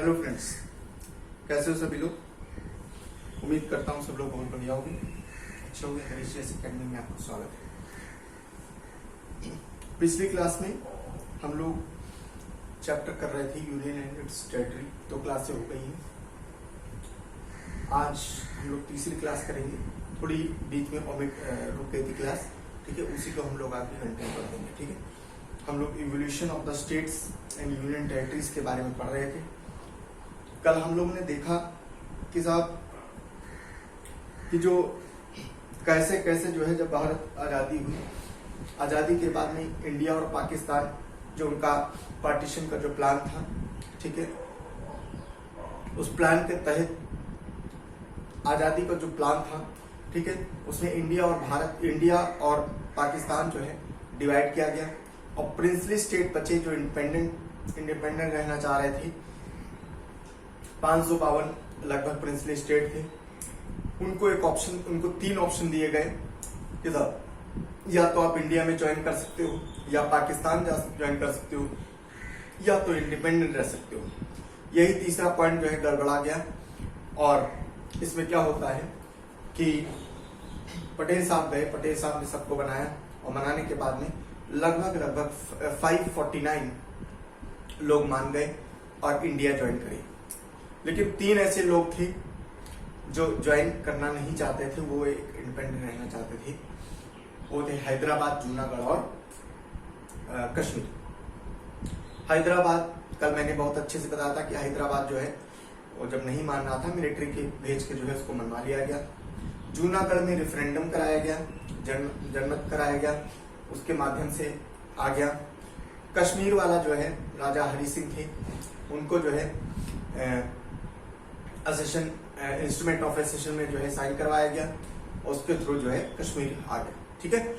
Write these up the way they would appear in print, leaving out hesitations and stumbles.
Hello friends, कैसे हो सभी लोग। उम्मीद करता हूँ सब लोग बहुत बढ़िया होंगे, अच्छे होंगे। हरीश अकेडमी में आपका स्वागत है। पिछली क्लास में हम लोग चैप्टर कर रहे थे यूनियन एंड इट्स टेरिटरी, 2 क्लासें हो गई हैं। आज हम लोग तीसरी क्लास करेंगे। थोड़ी बीच में रुक गई थी क्लास, ठीक है, उसी को हम लोग आगे कंटिन्यू कर देंगे। ठीक है, हम लोग evolution of the states and union territories के बारे में पढ़ रहे थे। कल हम लोगों ने देखा कि साहब कि जो कैसे कैसे जो है जब भारत आज़ादी हुई, आज़ादी के बाद में इंडिया और पाकिस्तान जो उनका पार्टीशन का जो प्लान था, ठीक है, उस प्लान के तहत आज़ादी का जो प्लान था, ठीक है, उसमें इंडिया और पाकिस्तान जो है डिवाइड किया गया और प्रिंसली स्टेट बचे जो इंडिपेंडेंट रहना चाह रहे थे। 552 लगभग प्रिंसली स्टेट थे। उनको 3 ऑप्शन दिए गए कि साहब या तो आप इंडिया में ज्वाइन कर सकते हो, या पाकिस्तान ज्वाइन कर सकते हो, या तो इंडिपेंडेंट रह सकते हो। यही तीसरा पॉइंट जो है गड़बड़ा गया। और इसमें क्या होता है कि पटेल साहब ने सबको बनाया और बनाने के बाद में लगभग 549 लोग मान गए और इंडिया ज्वाइन करी। लेकिन 3 ऐसे लोग थे जो ज्वाइन करना नहीं चाहते थे, वो एक इंडिपेंडेंट रहना चाहते थे। वो थे हैदराबाद, जूनागढ़ और कश्मीर। हैदराबाद कल मैंने बहुत अच्छे से बताया था कि हैदराबाद जो है वो जब नहीं मान रहा था, मिलिट्री के भेज के जो है उसको मनवा लिया गया। जूनागढ़ में रेफरेंडम कराया गया, जनमत कराया गया, उसके माध्यम से आ गया। कश्मीर वाला जो है राजा हरि सिंह थे, उनको जो है इंस्ट्रूमेंट ऑफ एसेशन में जो है साइन करवाया गया और उसके थ्रू जो है कश्मीर आ गया। ठीक है,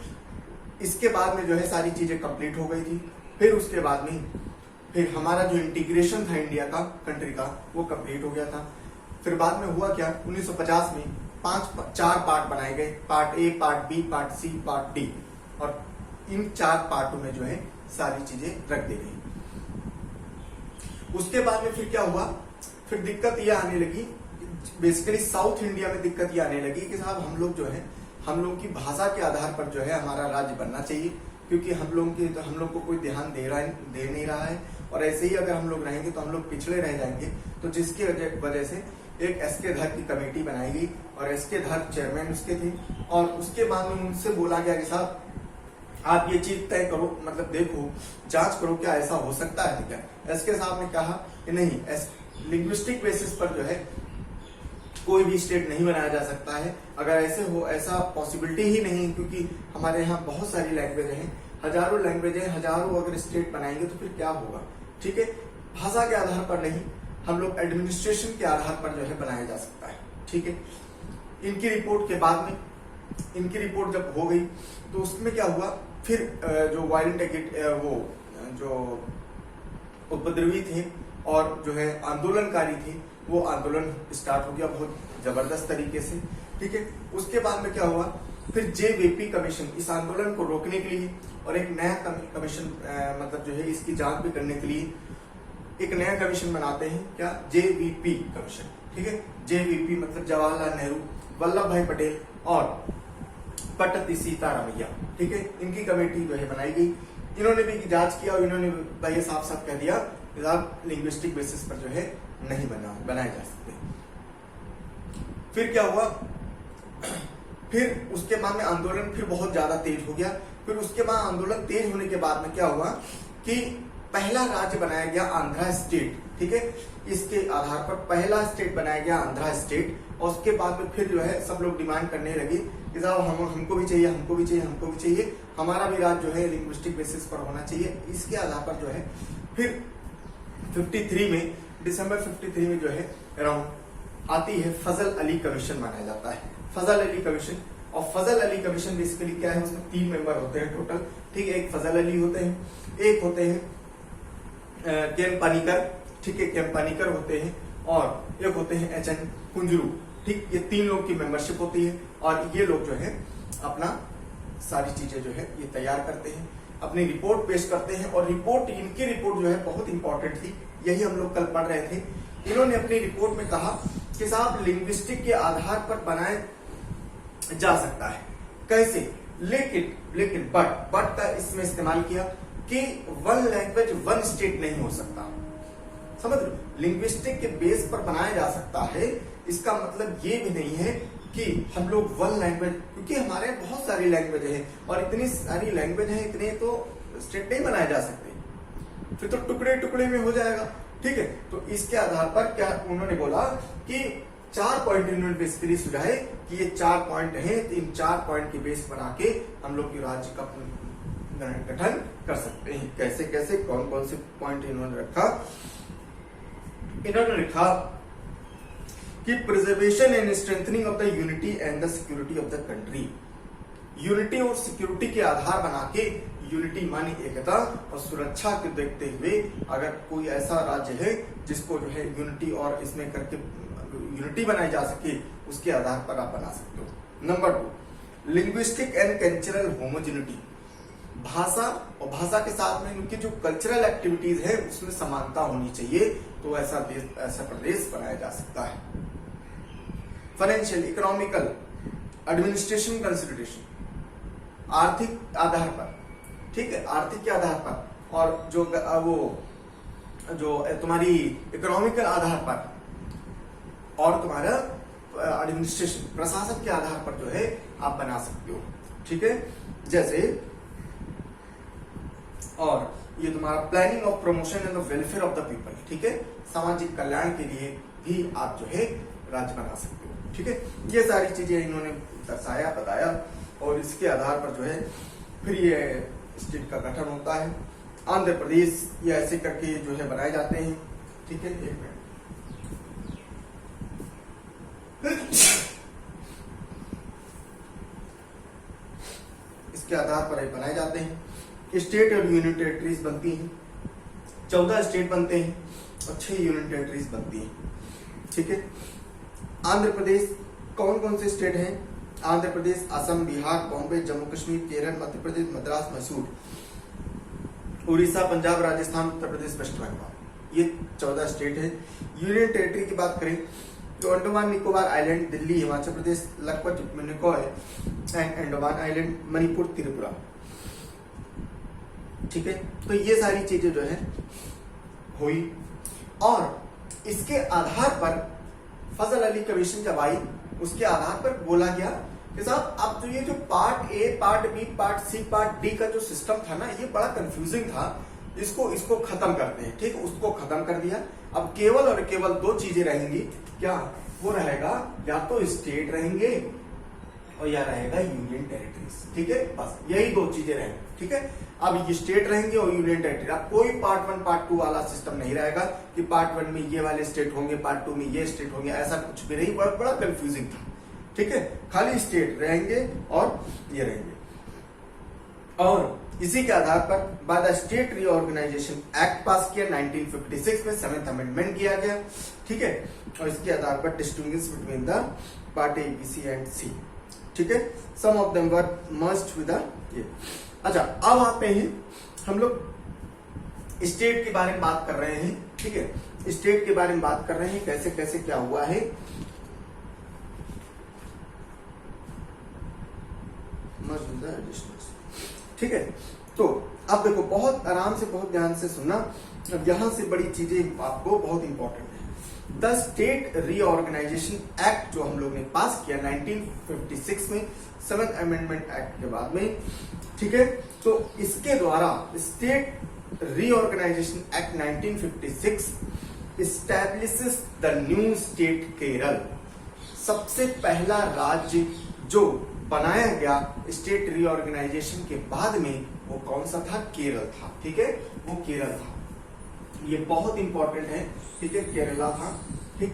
इसके बाद में जो है सारी चीजें कंप्लीट हो गई थी। फिर उसके बाद में फिर हमारा जो इंटीग्रेशन था इंडिया का, कंट्री का, वो कंप्लीट हो गया था। फिर बाद में हुआ क्या, 1950 में 4 पार्ट बनाए गए, part A, part B, part C, part D, और इन 4 पार्टों में जो है सारी चीजें रख दी गई। उसके बाद में फिर क्या हुआ, फिर दिक्कत ये आने लगी, बेसिकली साउथ इंडिया में दिक्कत ये आने लगी कि साहब हम लोग की भाषा के आधार पर जो है हमारा राज्य बनना चाहिए, क्योंकि हम लोग को कोई ध्यान दे नहीं रहा है। और ऐसे ही अगर हम लोग रहेंगे तो हम लोग पिछड़े रह जाएंगे। तो जिसकी वजह से एक एसके धर की कमेटी बनाई गई और एसके धर चेयरमैन उसके थे। और उसके बाद में उनसे बोला गया कि साहब आप ये चीज तय करो, मतलब देखो, जांच करो क्या ऐसा हो सकता है क्या। एसके साहब ने कहा कि नहीं, लिंग्विस्टिक बेसिस पर जो है कोई भी स्टेट नहीं बनाया जा सकता है। अगर ऐसा पॉसिबिलिटी ही नहीं, क्योंकि हमारे यहाँ बहुत सारी लैंग्वेज हैं, हजारों लैंग्वेज हैं, हजारों अगर स्टेट बनाएंगे तो फिर क्या होगा। ठीक है, भाषा के आधार पर नहीं, हम लोग एडमिनिस्ट्रेशन के आधार पर जो है बनाया जा सकता है। ठीक है, इनकी रिपोर्ट के बाद में, इनकी रिपोर्ट जब हो गई तो उसमें क्या हुआ, फिर जो वायलेंट वो जो उपद्रवी थे और जो है आंदोलनकारी थे, वो आंदोलन स्टार्ट हो गया बहुत जबरदस्त तरीके से। ठीक है, उसके बाद में क्या हुआ, फिर जेवीपी कमीशन इस आंदोलन को रोकने के लिए और एक नया कमीशन मतलब जो है इसकी जांच भी करने के लिए एक नया कमीशन बनाते हैं, क्या, जेवीपी कमीशन। ठीक है, जेवीपी मतलब जवाहरलाल नेहरू, वल्लभ भाई पटेल और पट्टती सीतारामैया। ठीक है, इनकी कमेटी जो है बनाई गई। इन्होंने भी जांच किया और इन्होंने भाई साफ कह दिया कि साहब लिंग्विस्टिक बेसिस पर जो है नहीं बनाए जा सकते। फिर क्या हुआ, फिर उसके बाद में आंदोलन फिर बहुत ज्यादा तेज हो गया। फिर उसके बाद आंदोलन तेज होने के बाद में क्या हुआ कि पहला राज्य बनाया गया आंध्रा स्टेट। ठीक है, इसके आधार पर पहला स्टेट बनाया गया आंध्रा स्टेट। और उसके बाद में फिर जो है सब लोग डिमांड करने लगे कि साहब हमको भी चाहिए, हमारा भी राज्य जो है लिंग्विस्टिक बेसिस पर होना चाहिए। इसके आधार पर जो है फिर 53 में, दिसंबर 53 में जो है अराउंड आती है फजल अली कमीशन बनाया जाता है, फजल अली कमीशन। और फजल अली कमीशन बेसिकली क्या है, उसमें 3 मेंबर होते हैं टोटल। ठीक है, एक फजल अली होते हैं, एक होते हैं केम पानीकर। ठीक है, केम पानीकर होते हैं, और एक होते हैं HN कुंजरू। ठीक, ये 3 लोग की मेंबरशिप होती है और ये लोग जो है अपना सारी चीजें जो है ये तैयार करते हैं, अपनी रिपोर्ट पेश करते हैं। और इनकी रिपोर्ट जो है बहुत इंपॉर्टेंट थी, यही हम लोग कल पढ़ रहे थे इन्होंने अपनी रिपोर्ट में कहा कि साहब लिंग्विस्टिक के आधार पर बनाए जा सकता है। कैसे? लेकिन बट का इसमें इस्तेमाल किया कि वन लैंग्वेज वन स्टेट नहीं हो सकता। समझ लो, लिंग्विस्टिक के बेस पर बनाया जा सकता है, इसका मतलब ये भी नहीं है कि हम लोग वन लैंग्वेज, क्योंकि हमारे बहुत सारी लैंग्वेज है और इतनी सारी लैंग्वेज है, इतने तो स्टेट नहीं बनाए जा सकते, फिर तो टुकड़े टुकड़े में हो जाएगा। ठीक है, तो इसके आधार पर क्या उन्होंने बोला कि 4 पॉइंट इन्होंने बेसिकली सुझाए कि ये 4 पॉइंट हैं, इन 4 पॉइंट के बेस बना के हम लोग की राज्य का गठन कर सकते हैं। कैसे कैसे, कौन कौन से पॉइंट इन्होंने रखा? इन्होंने लिखा कि preservation and strengthening of the unity and the security of the country. Unity और सिक्योरिटी के आधार बना के, यूनिटी मानी एकता और सुरक्षा को देखते हुए अगर कोई ऐसा राज्य है जिसको जो है यूनिटी और इसमें करके यूनिटी बनाई जा सके, उसके आधार पर आप बना सकते हो। Number 2, linguistic and cultural homogeneity. भाषा और भाषा के साथ में उनकी जो कल्चरल एक्टिविटीज है उसमें समानता होनी चाहिए, तो ऐसा देश, ऐसा प्रदेश बनाया जा सकता है। फाइनेंशियल, इकोनॉमिकल, एडमिनिस्ट्रेशन कंसिडरेशन, आर्थिक आधार पर, ठीक है, आर्थिक के आधार पर, और जो तुम्हारी इकोनॉमिकल आधार पर और तुम्हारा एडमिनिस्ट्रेशन प्रशासन के आधार पर जो है आप बना सकते हो। ठीक है, जैसे और ये तुम्हारा planning of promotion and the welfare of the people. ठीक है, सामाजिक कल्याण के लिए भी आप जो है राज्य बना सकते हो। ठीक है, ये सारी चीजें इन्होंने दर्शाया, बताया, और इसके आधार पर जो है फिर ये स्टेट का गठन होता है। आंध्र प्रदेश, ये ऐसे करके जो है बनाए जाते हैं। ठीक है, एक मिनट, इसके आधार पर बनाए जाते हैं। स्टेट और यूनियन टेरिटरीज बनती हैं, 14 स्टेट बनते हैं और 6 यूनियन टेरिटरीज बनती हैं। ठीक है, आंध्र प्रदेश, कौन कौन से स्टेट हैं? आंध्र प्रदेश, असम, बिहार, बॉम्बे, जम्मू कश्मीर, केरल, मध्य प्रदेश, मद्रास, मैसूर, उड़ीसा, पंजाब, राजस्थान, उत्तर प्रदेश, वेस्ट बंगाल, ये 14 स्टेट है। यूनियन टेरिटरी की बात करें तो Andaman Nicobar island, Delhi, Himachal Pradesh, Lakshadweep, Minicoy and Andaman island, Manipur, Tripura. ठीक है, तो ये सारी चीजें जो है हुई, और इसके आधार पर फजल अली कमीशन जब आई, उसके आधार पर बोला गया कि साहब अब तो ये जो part A, part B, part C, part D का जो सिस्टम था ना, ये बड़ा कंफ्यूजिंग था, इसको खत्म करते हैं। ठीक, उसको खत्म कर दिया। अब केवल और केवल 2 चीजें रहेंगी। क्या वो रहेगा? या तो स्टेट रहेंगे और या रहेगा यूनियन टेरिटरीज। ठीक है, बस यही 2 चीजें रहेंगी। ठीक है, अब ये स्टेट रहेंगे और यूनियन टेरिटरी। अब कोई पार्ट 1 पार्ट 2 वाला सिस्टम नहीं रहेगा कि पार्ट 1 में ये वाले स्टेट होंगे, पार्ट 2 में ये स्टेट होंगे, ऐसा कुछ भी नहीं। बड़ा कंफ्यूजिंग था। ठीक है, खाली स्टेट रहेंगे और ये रहेंगे। और इसी के आधार पर by the state reorganisation act pass किया 1956 में, 7th अमेंडमेंट किया गया। ठीक है, और इसके आधार पर distinguish between the part A, B, C and C. ठीक है, some of them were merged with ये। अच्छा, अब आते हैं हम लोग स्टेट के बारे में बात कर रहे हैं। ठीक है, स्टेट के बारे में बात कर रहे हैं, कैसे कैसे क्या हुआ है। ठीक है, तो अब देखो, बहुत आराम से, बहुत ध्यान से सुनना। अब यहां से बड़ी चीजें आपको बहुत इंपॉर्टेंट है। द स्टेट रीऑर्गेनाइजेशन एक्ट जो हम लोग ने पास किया 1956 में, 7th अमेंडमेंट एक्ट के बाद में। ठीक है, तो इसके द्वारा state reorganisation act 1956 establishes the new state Kerala. सबसे पहला राज्य जो बनाया गया स्टेट रीऑर्गेनाइजेशन के बाद में, वो कौन सा था? केरल था। ठीक है, वो केरल था। ये बहुत इंपॉर्टेंट है। ठीक है, केरला था। ठीक,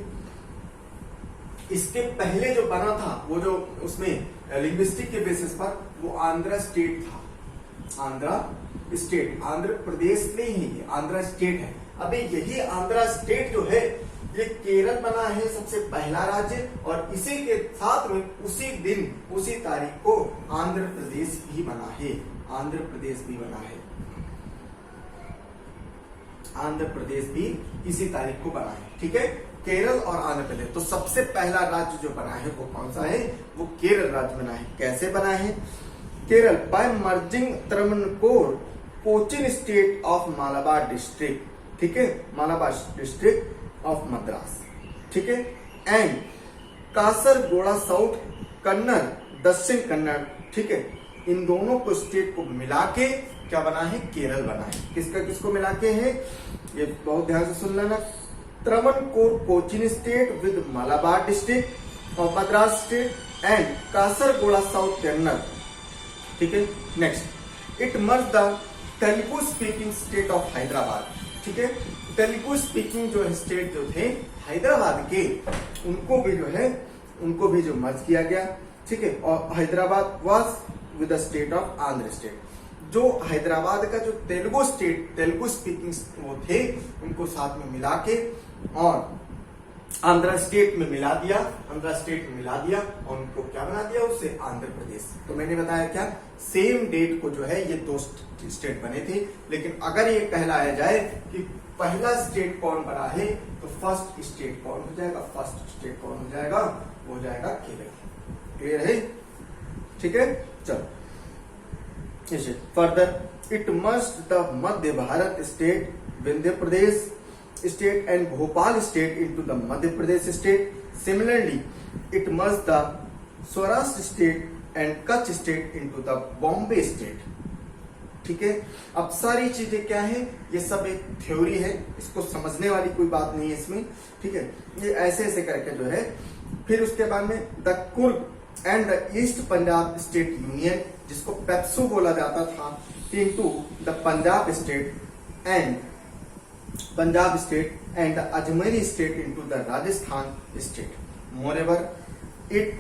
इसके पहले जो बना था, वो जो उसमें लिंग्विस्टिक के बेसिस पर, वो आंध्र स्टेट था। आंध्र स्टेट, आंध्र प्रदेश नहीं है, ये आंध्र स्टेट है। अभी यही आंध्र स्टेट जो है, ये केरल बना है सबसे पहला राज्य, और इसी के साथ में उसी दिन, उसी तारीख को आंध्र प्रदेश भी बना है। आंध्र प्रदेश भी बना है। आंध्र प्रदेश भी इसी तारीख को बना है। ठीक है, केरल और आंध्र प्रदेश। तो सबसे पहला राज्य जो बना है वो कौन सा है? वो केरल राज्य बना है। कैसे बना है? Kerala by merging Travancore Cochin state of Malabar district. ठीक है, मालाबार डिस्ट्रिक्ट ऑफ मद्रास। ठीक है, एंड कासरगोड़ा साउथ कन्नड़ दक्षिण कन्नड़। ठीक है, इन दोनों को स्टेट को मिला के क्या बना है? केरल बना है। किसका किसको मिला के है? ये बहुत ध्यान से सुन लेना। Travancore Cochin state with Malabar district of Madras state and Kasaragod South Kannada. ठीक है, next it merge the Telugu speaking state of Hyderabad. ठीक है, तेलुगु स्पीकिंग जो स्टेट जो थे हैदराबाद के, उनको भी जो मर्ज किया गया। ठीक है, और Hyderabad was with the state of Andhra state. जो हैदराबाद का जो तेलुगु स्पीकिंग वो थे, उनको साथ में मिला के और आंध्र स्टेट में मिला दिया और उनको क्या बना दिया? उससे आंध्र प्रदेश। तो मैंने बताया क्या, सेम डेट को जो है ये दो स्टेट बने थे। लेकिन अगर ये कहलाया जाए कि पहला स्टेट कौन बना है, तो फर्स्ट स्टेट कौन हो जाएगा? वो हो जाएगा केरल। क्लियर है? ठीक है, चलो further it merged the Madhya Bharat state, Vindhya Pradesh state and Bhopal state into the Madhya Pradesh state. Similarly, it merged the Saurashtra state and Kutch state into the Bombay state. ठीक है, अब सारी चीजें क्या है? ये सब एक थ्योरी है, इसको समझने वाली कोई बात नहीं है इसमें। ठीक है, ये ऐसे करके जो है। फिर उसके बाद में the Coorg and the east Punjab state union, जिसको पेप्सू बोला जाता था, into the Punjab state and the Ajmeri state into the Rajasthan state. Moreover, it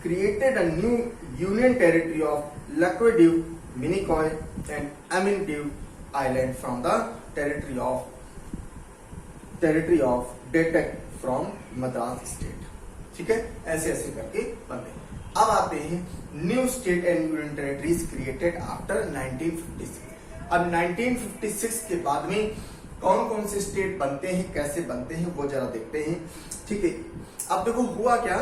created a new union territory of Lakshadweep, Minicoy and Amindiv Island from the territory of Datak from Madras state. ठीक है, ऐसे करके बने। अब आते हैं new state and union territories created after 1956। अब 1956 के बाद में कौन कौन से स्टेट बनते हैं, कैसे बनते हैं, वो जरा देखते हैं। ठीक है, अब देखो हुआ क्या,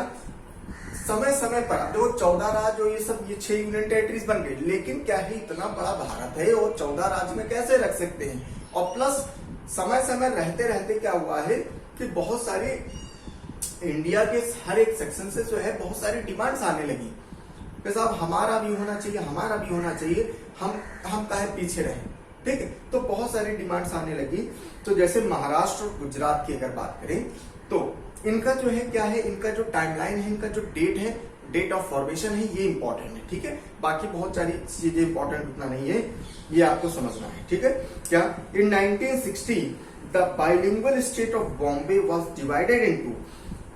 समय पर देखो 14 राज्य और ये 6 यूनियन टेरिटरीज बन गए। लेकिन क्या है, इतना बड़ा भारत है और 14 राज्य में कैसे रख सकते हैं? और प्लस समय रहते क्या हुआ है कि बहुत सारे इंडिया के हर एक सेक्शन से जो है बहुत सारी डिमांड्स आने लगी कि साहब हमारा भी होना चाहिए, हम काहे पीछे रहे। ठीक है, तो बहुत सारी डिमांड्स आने लगी। तो जैसे महाराष्ट्र और गुजरात की अगर बात करें, तो इनका जो है क्या है, इनका जो टाइमलाइन है, इनका जो डेट ऑफ फॉर्मेशन है, ये इंपॉर्टेंट है। ठीक है, बाकी बहुत सारी चीजें इंपॉर्टेंट उतना नहीं है, ये आपको समझना है। ठीक है, क्या इन 1960 the bilingual state of Bombay was divided into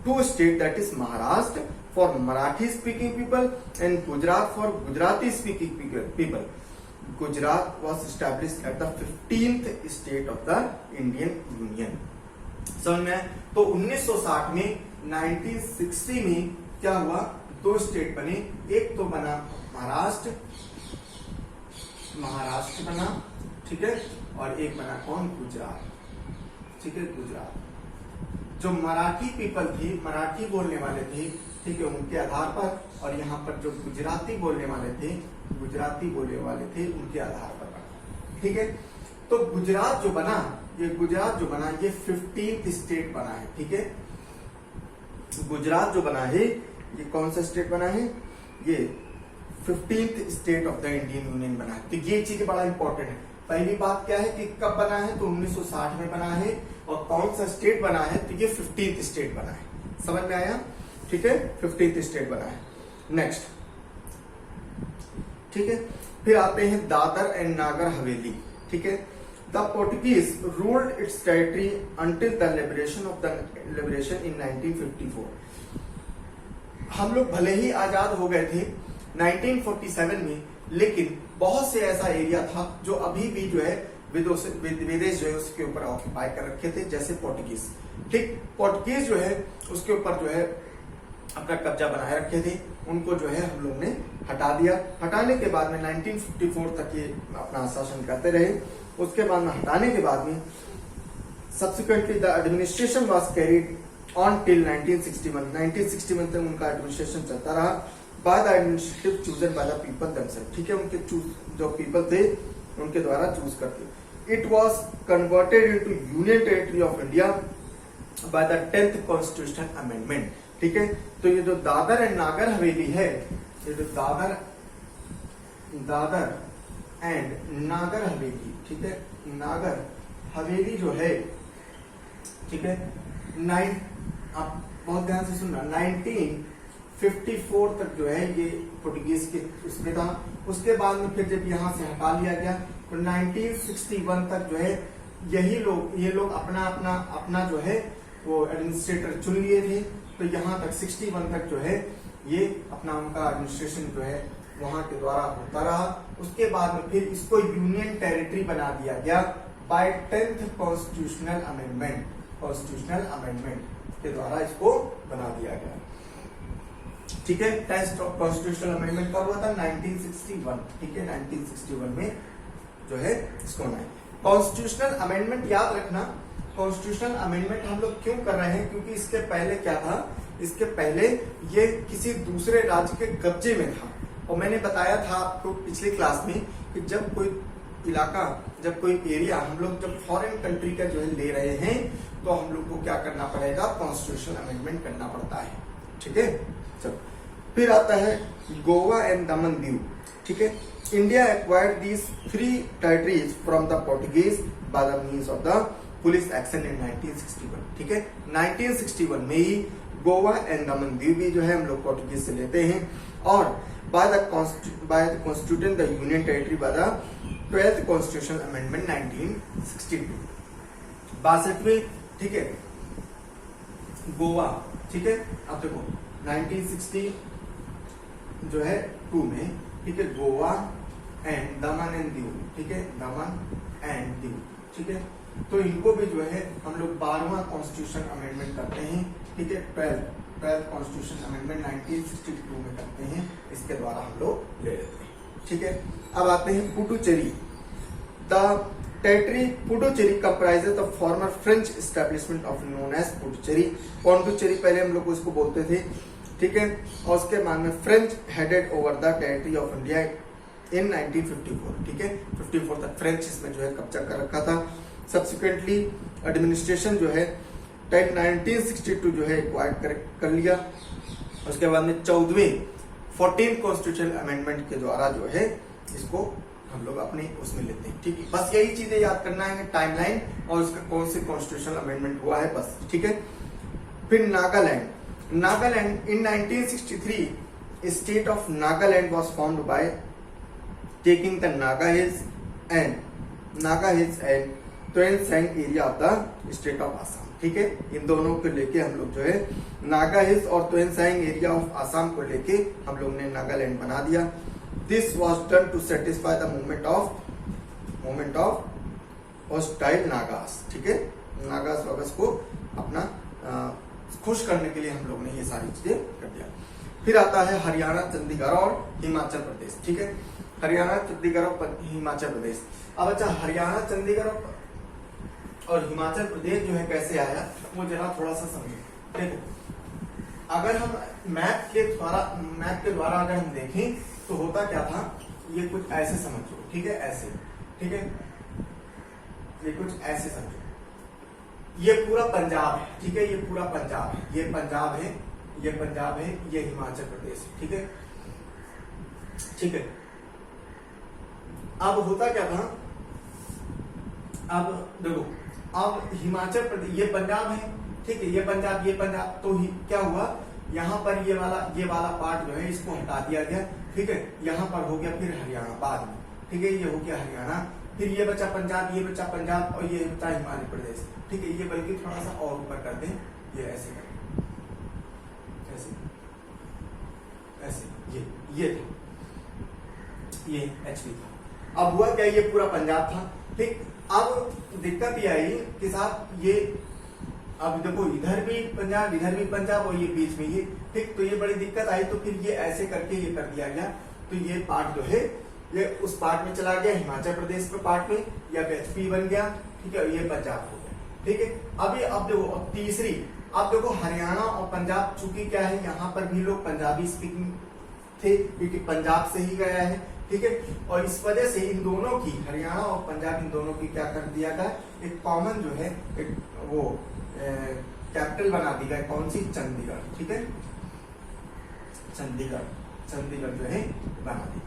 2 state, that is Maharashtra for Marathi speaking people and Gujarat for Gujarati speaking people. Gujarat was established at the 15th state of the Indian Union. समझ में? तो 1960 में 1960 में क्या हुआ? 2 स्टेट बने। एक तो बना महाराष्ट्र बना, ठीक है, और एक बना कौन? गुजरात। ठीक है, गुजरात। जो मराठी पीपल थे, मराठी बोलने वाले थे, ठीक है, उनके आधार पर, और यहाँ पर जो गुजराती बोलने वाले थे, उनके आधार पर बना। ठीक है, तो गुजरात जो बना ये 15th स्टेट बना है। ठीक है, गुजरात जो बना है ये कौन सा स्टेट बना है? ये 15th state of the Indian union बना है। तो ये चीज बड़ा इंपॉर्टेंट है। पहली बात क्या है कि कब बना है? तो 1960 में बना है। और कौन सा स्टेट बना है? तो ये 15th स्टेट बना है। समझ में आया? ठीक है, 15th स्टेट बना है। नेक्स्ट, ठीक है, फिर आते हैं दादर एंड नागर हवेली। ठीक है, the Portuguese ruled its territory until the liberation in 1954। हम लोग भले ही आजाद हो गए थे 1947 में, लेकिन बहुत से ऐसा एरिया था जो अभी भी जो है विदेश जो है उसके ऊपर ऑक्यूपाई कर रखे थे, जैसे पोर्टुगीज। ठीक, पोर्टुगीज जो है उसके ऊपर जो है अपना कब्जा बनाए रखे थे, उनको जो है हम लोग ने हटा दिया। हटाने के बाद में 1954 तक ये अपना शासन करते रहे। उसके बाद में हटाने के बाद में Subsequently, the administration was carried on till 1961. 1961 तक उनका एडमिनिस्ट्रेशन चलता रहा by the administrative chosen by the people themselves. ठीक है, उनके जो पीपल थे उनके द्वारा चूज करते. It was converted into Union Territory of India by the 10th Constitutional Amendment. ठीक है, तो ये जो दादर एंड नागर हवेली है, ये जो दादर एंड नागर हवेली, ठीक है, नागर हवेली जो है, ठीक है, आप बहुत ध्यान से सुनना, 1954 तक जो है ये पोर्टुगीज के उसमें था. उसके बाद में फिर जब यहाँ से हटा लिया गया तो 1961 तक जो है ये लोग अपना जो है वो एडमिनिस्ट्रेटर चुन लिए थे. तो यहाँ तक 61 तक जो है ये अपना उनका एडमिनिस्ट्रेशन जो है वहां के द्वारा होता रहा. उसके बाद में फिर इसको यूनियन टेरिटरी बना दिया गया by 10th constitutional amendment. Constitutional amendment के द्वारा इसको बना दिया गया. ठीक है, 10th कॉन्स्टिट्यूशनल अमेंडमेंट कब हुआ था? 1961. ठीक है, 1961 में जो है इसको बनाया. कॉन्स्टिट्यूशनल अमेंडमेंट याद रखना, कॉन्स्टिट्यूशनल अमेंडमेंट हम लोग क्यों कर रहे हैं? क्योंकि इसके पहले क्या था, इसके पहले ये किसी दूसरे राज्य के कब्जे में था. और मैंने बताया था आपको पिछली क्लास में कि जब कोई इलाका, जब कोई एरिया हम लोग जब फॉरेन कंट्री का जो है ले रहे हैं तो हम लोग को क्या करना पड़ेगा? कॉन्स्टिट्यूशनल अमेंडमेंट करना पड़ता है. ठीक है, चलो फिर आता है गोवा एंड दमन दीव. ठीक है, India acquired these 3 territories from the Portuguese by the means of the police action in 1961. ठीक है, 1961 में ही गोवा एंड दमन दीव भी जो है हम लोग पोर्टुगीज से लेते हैं. और by the constituting the union territory by the 12th constitutional amendment 1962. 62वें. ठीक है, गोवा. ठीक है, अब देखो 1960 जो है 2 में, ठीक है, Goa and Daman and Diu. ठीक है, दमन एंड दीव. ठीक है, तो इनको भी जो है हम लोग 12वां कॉन्स्टिट्यूशन अमेंडमेंट करते हैं. ठीक है, 12th कॉन्स्टिट्यूशन अमेंडमेंट 1962 में करते हैं. इसके द्वारा हम लोग ले लेते हैं. ठीक है, अब आते हैं Puducherry. The territory Puducherry comprises the former French establishment of known as Puducherry. Pondicherry पहले हम लोग उसको बोलते थे. ठीक है, और उसके बाद में French headed over the territory of India in 1954. ठीक है, 54 तक फ्रेंच इसमें जो है कब्जा कर रखा था. सब्सिक्वेंटली एडमिनिस्ट्रेशन जो है 1962 जो है एक्वायर कर लिया. उसके बाद में 14th कॉन्स्टिट्यूशन अमेंडमेंट के द्वारा जो है इसको हम लोग अपने उसमें लेते हैं. ठीक है, बस यही चीजें याद करना है, टाइमलाइन और उसका कौन से कॉन्स्टिट्यूशनल अमेंडमेंट हुआ है, बस. ठीक है, फिर Nagaland. Nagaland in 1963 state of Nagaland was formed by taking the Naga hills and Tuensang area of the state of Assam. ठीक है, इन दोनों को लेके हम लोग जो है नागा हिल्स और त्वेनसैंग एरिया ऑफ आसाम को लेके हम लोग ने नागालैंड बना दिया. This was done to satisfy the movement of hostile Nagas. ठीक है, नागास वगस को अपना खुश करने के लिए हम लोग ने ये सारी चीजें कर दिया. फिर आता है हरियाणा, चंडीगढ़ और हिमाचल प्रदेश. ठीक है, हरियाणा, चंडीगढ़ और हिमाचल प्रदेश. अब अच्छा, हरियाणा, चंडीगढ़ और हिमाचल प्रदेश जो है कैसे आया वो जरा थोड़ा सा समझो. देखो, अगर हम मैप के द्वारा अगर हम देखें तो होता क्या था, ये कुछ ऐसे समझो. ठीक है, ऐसे. ठीक है, ये कुछ ऐसे समझो. ये पूरा पंजाब है. ठीक है, ये पूरा पंजाब है. ये पंजाब है, ये पंजाब है, ये हिमाचल प्रदेश है. ठीक है, ठीक है. अब होता क्या था, अब देखो, अब हिमाचल प्रदेश, ये पंजाब है. ठीक है, ये पंजाब. तो क्या हुआ, यहाँ पर ये वाला पार्ट जो है इसको हटा दिया गया. ठीक है, यहाँ पर हो गया फिर हरियाणा बाद में. ठीक है, ये हो गया हरियाणा, फिर ये बचा पंजाब, ये बचा पंजाब और ये बचा हिमाचल प्रदेश. ठीक है, ये बल्कि थोड़ा सा और ऊपर कर दें, ये ऐसे करें, ऐसे ये था, ये एचपी था. अब हुआ क्या, ये पूरा पंजाब था. ठीक, अब दिक्कत ये आई कि साहब ये, अब देखो इधर भी पंजाब और ये बीच में ये. ठीक, तो ये बड़ी दिक्कत आई. तो फिर ये ऐसे करके ये कर दिया गया. तो ये पार्ट जो है ये उस पार्ट में चला गया, हिमाचल प्रदेश के पार्ट में, या एचपी बन गया. ठीक है, ये पंजाब हो गया. ठीक है। अभी अब देखो, अब तीसरी, अब देखो हरियाणा और पंजाब, चूंकि क्या है यहाँ पर भी लोग पंजाबी स्पीकिंग थे क्योंकि पंजाब से ही गया है, ठीक है। और इस वजह से इन दोनों की, हरियाणा और पंजाब, इन दोनों की क्या कर दिया गया, एक कॉमन जो है एक वो कैपिटल बना दी गई, कौन सी, चंडीगढ़, ठीक है। चंडीगढ़ जो है बना दी,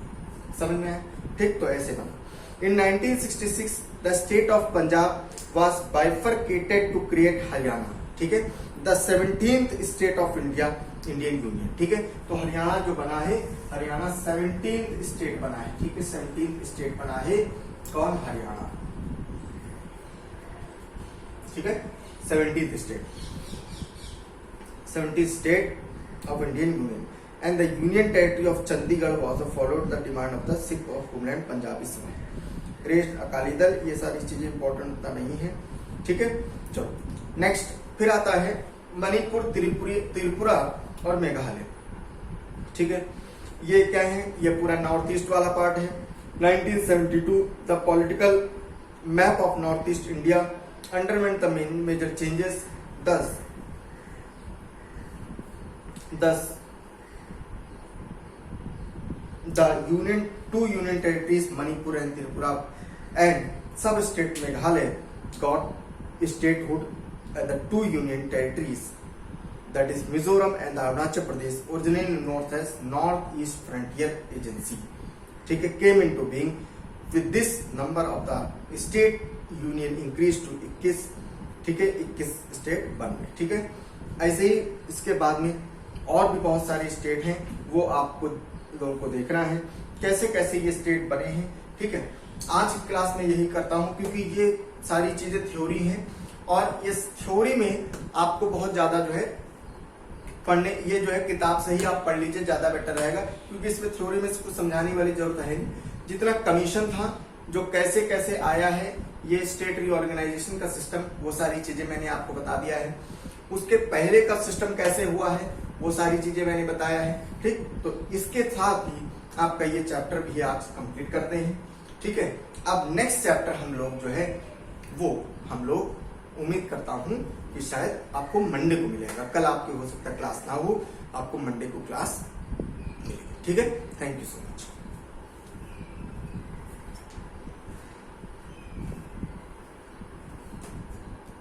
समझ में है, ठीक। तो ऐसे बना। In 1966, the state of Punjab was bifurcated to create Haryana, ठीक है, the 17th state of India, Indian Union, ठीक है। तो हरियाणा जो बना है, हरियाणा 17th स्टेट बना है, ठीक है, 17th स्टेट बना है, कौन, हरियाणा, ठीक है, 17th state of Indian Union, and the Union Territory of Chandigarh was followed the demand of the Sikh of homeland Punjabi Singh, rest, Akali Dal, ये सारी चीजें इंपॉर्टेंट उतना नहीं है, ठीक है। चलो नेक्स्ट, फिर आता है मणिपुर, त्रिपुरा और मेघालय, ठीक है। ये क्या है, ये पूरा नॉर्थ ईस्ट वाला पार्ट है। 1972 the political map of North East India underwent the major changes, thus the two union territories Manipur and Tripura and sub-state Meghalaya got statehood, and the two union territories, that is Mizoram and the Arunachal Pradesh, originally known as North-East Frontier Agency, ठीक है, came into being. With this, number of the state union increased to 21, ठीक है, 21 state बन गए, ठीक है। ऐसे ही इसके बाद में और भी बहुत सारे स्टेट हैं, वो आपको लोगों को देखना है कैसे कैसे ये स्टेट बने हैं, ठीक है। आज की क्लास में यही करता हूं क्योंकि ये सारी चीजें थ्योरी हैं और इस थ्योरी में आपको बहुत ज्यादा जो है पढ़ने, ये जो है किताब से ही आप पढ़ लीजिए, ज्यादा बेटर रहेगा, क्योंकि इसमें थ्योरी में कुछ समझाने वाली जरूरत है नहीं। जितना कमीशन था, जो कैसे कैसे आया है ये स्टेट रीऑर्गेनाइजेशन का सिस्टम, वो सारी चीजें मैंने आपको बता दिया है। उसके पहले का सिस्टम कैसे हुआ है वो सारी चीजें मैंने बताया है, ठीक। तो इसके साथ ही आपका ये चैप्टर भी आज कंप्लीट करते हैं, ठीक है। अब नेक्स्ट चैप्टर हम लोग जो है वो हम लोग उम्मीद करता हूं कि शायद आपको मंडे को मिलेगा, कल आपकी हो सकता है क्लास ना हो, आपको मंडे को क्लास मिलेगी, ठीक है। Thank you so much.